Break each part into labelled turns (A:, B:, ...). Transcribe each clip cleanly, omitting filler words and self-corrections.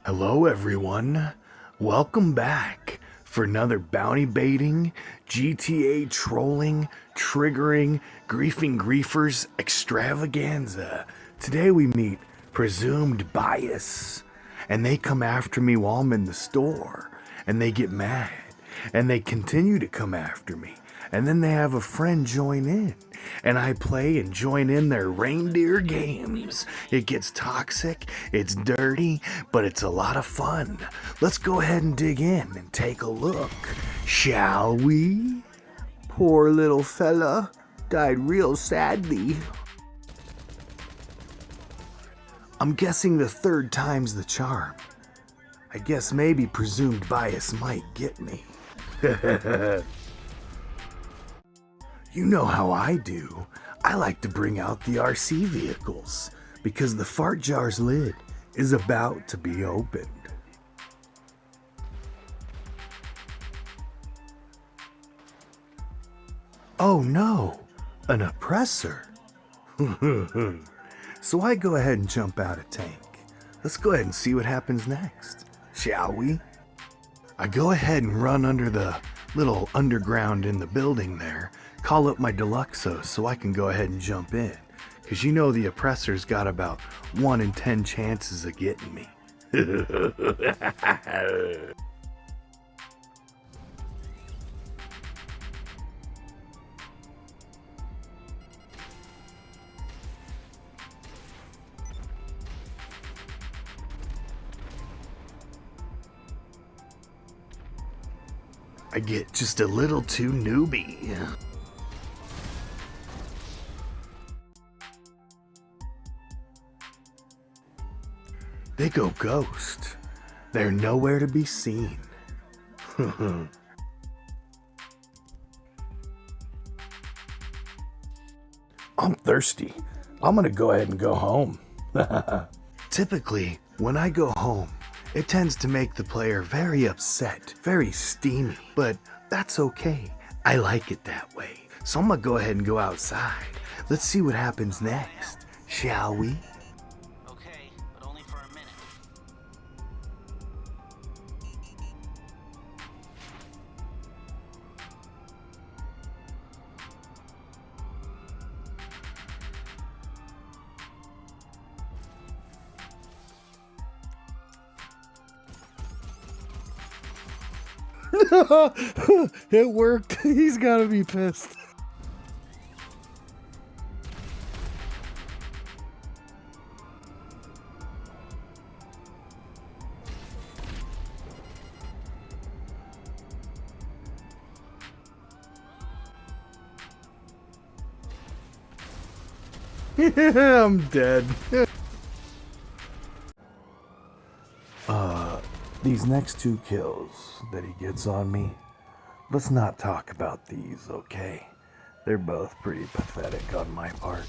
A: Hello everyone, welcome back for another bounty baiting, GTA trolling, triggering, griefing griefers extravaganza. Today we meet presumed bias, and they come after me while I'm in the store, and they get mad, and they continue to come after me. And then they have a friend join in, and I play and join in their reindeer games. It gets toxic, it's dirty, but it's a lot of fun. Let's go ahead and dig in and take a look, shall we? Poor little fella, died real sadly. I'm guessing the third time's the charm. I guess maybe presumed bias might get me. You know how I do. I like to bring out the RC vehicles because the fart jar's lid is about to be opened. Oh no, an oppressor. So I go ahead and jump out a tank. Let's go ahead and see what happens next, shall we? I go ahead and run under the little underground in the building there, call up my Deluxos so I can go ahead and jump in, because you know the oppressor's got about 1 in 10 chances of getting me. I get just a little too newbie. They go ghost. They're nowhere to be seen. I'm thirsty. I'm gonna go ahead and go home. Typically, when I go home, it tends to make the player very upset, very steamy, but that's okay. I like it that way. So I'm gonna go ahead and go outside. Let's see what happens next, shall we?
B: Okay, but only for a minute.
A: It worked. He's gotta be pissed. I'm dead. These next 2 kills that he gets on me, let's not talk about these, okay? They're both pretty pathetic on my part.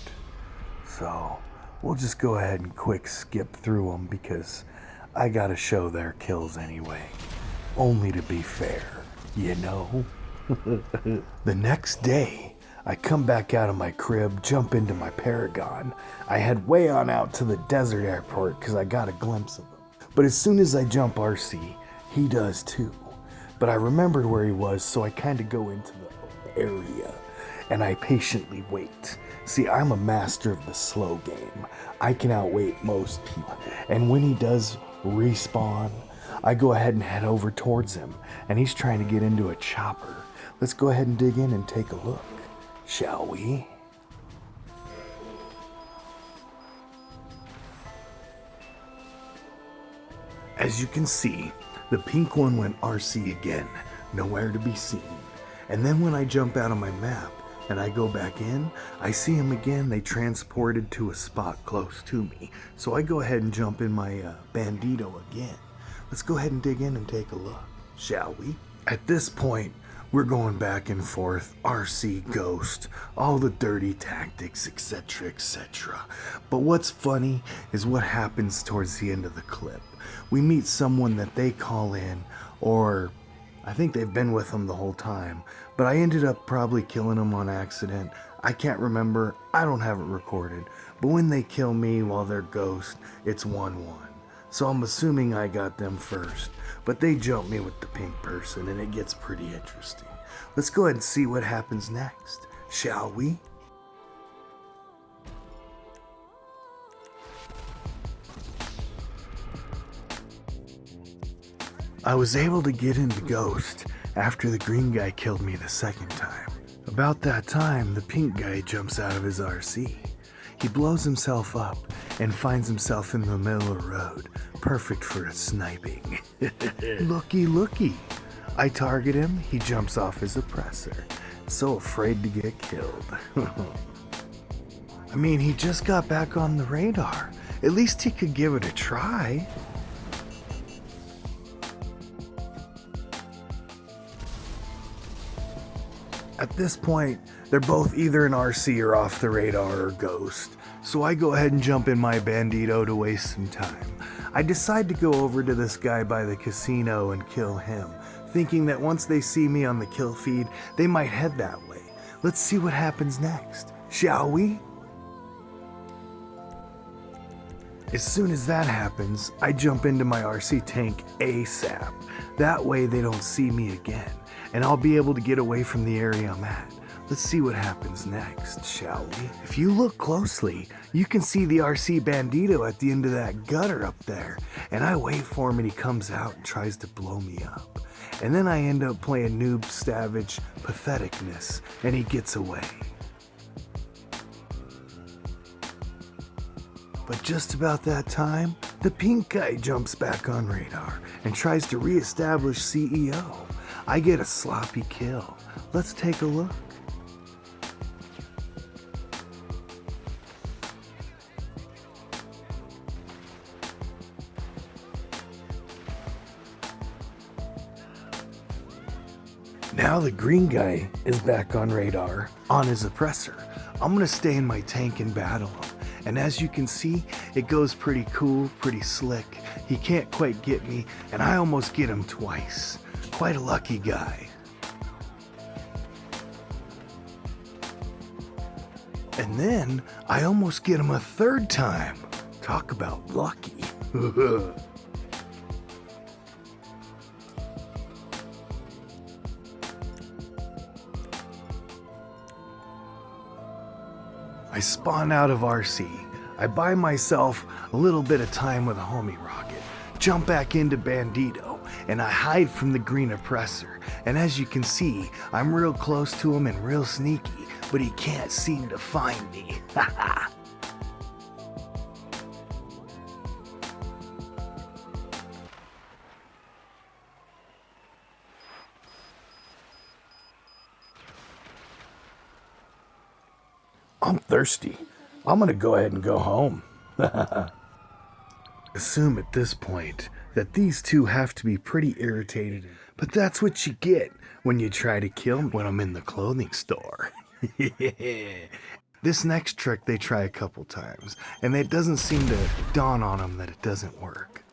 A: So, we'll just go ahead and quick skip through them because I gotta show their kills anyway. Only to be fair, you know? The next day, I come back out of my crib, jump into my Paragon. I head way on out to the desert airport because I got a glimpse of him. But as soon as I jump RC, he does too. But I remembered where he was, so I kind of go into the area and I patiently wait. See, I'm a master of the slow game. I can outwait most people. And when he does respawn, I go ahead and head over towards him, and he's trying to get into a chopper. Let's go ahead and dig in and take a look, shall we? As you can see, the pink one went RC again, nowhere to be seen. And then when I jump out of my map and I go back in, I see him again. They transported to a spot close to me. So I go ahead and jump in my Bandito again. Let's go ahead and dig in and take a look, shall we? At this point, we're going back and forth, RC Ghost, all the dirty tactics, etc, etc. But what's funny is what happens towards the end of the clip. We meet someone that they call in, or I think they've been with them the whole time, but I ended up probably killing them on accident. I can't remember, I don't have it recorded, but when they kill me while they're ghost, it's 1-1. so I'm assuming I got them first. But they jump me with the pink person, and it gets pretty interesting. Let's go ahead and see what happens next, shall we? I was able to get into Ghost after the green guy killed me the second time. About that time, the pink guy jumps out of his RC. He blows himself up and finds himself in the middle of the road, perfect for sniping. Looky. I target him, he jumps off his oppressor, so afraid to get killed. I mean, he just got back on the radar. At least he could give it a try. At this point, they're both either an RC or off the radar or Ghost, so I go ahead and jump in my Bandito to waste some time. I decide to go over to this guy by the casino and kill him, thinking that once they see me on the kill feed, they might head that way. Let's see what happens next, shall we? As soon as that happens, I jump into my RC tank ASAP. That way they don't see me again, and I'll be able to get away from the area I'm at. Let's see what happens next, shall we? If you look closely, you can see the RC Bandito at the end of that gutter up there, and I wait for him and he comes out and tries to blow me up. And then I end up playing NOOB Savage Patheticness, and he gets away. But just about that time, the pink guy jumps back on radar and tries to re-establish CEO. I get a sloppy kill. Let's take a look. Now the green guy is back on radar, on his oppressor. I'm gonna stay in my tank and battle him. And as you can see, it goes pretty cool, pretty slick. He can't quite get me, and I almost get him twice. Quite a lucky guy. And then I almost get him a third time. Talk about lucky. I spawn out of RC. I buy myself a little bit of time with a homie rocket, jump back into Bandito, and I hide from the green oppressor. And as you can see, I'm real close to him and real sneaky, but he can't seem to find me. I'm thirsty. I'm gonna go ahead and go home. Assume at this point that these two have to be pretty irritated, but that's what you get when you try to kill me when I'm in the clothing store. This next trick they try a couple times, and it doesn't seem to dawn on them that it doesn't work.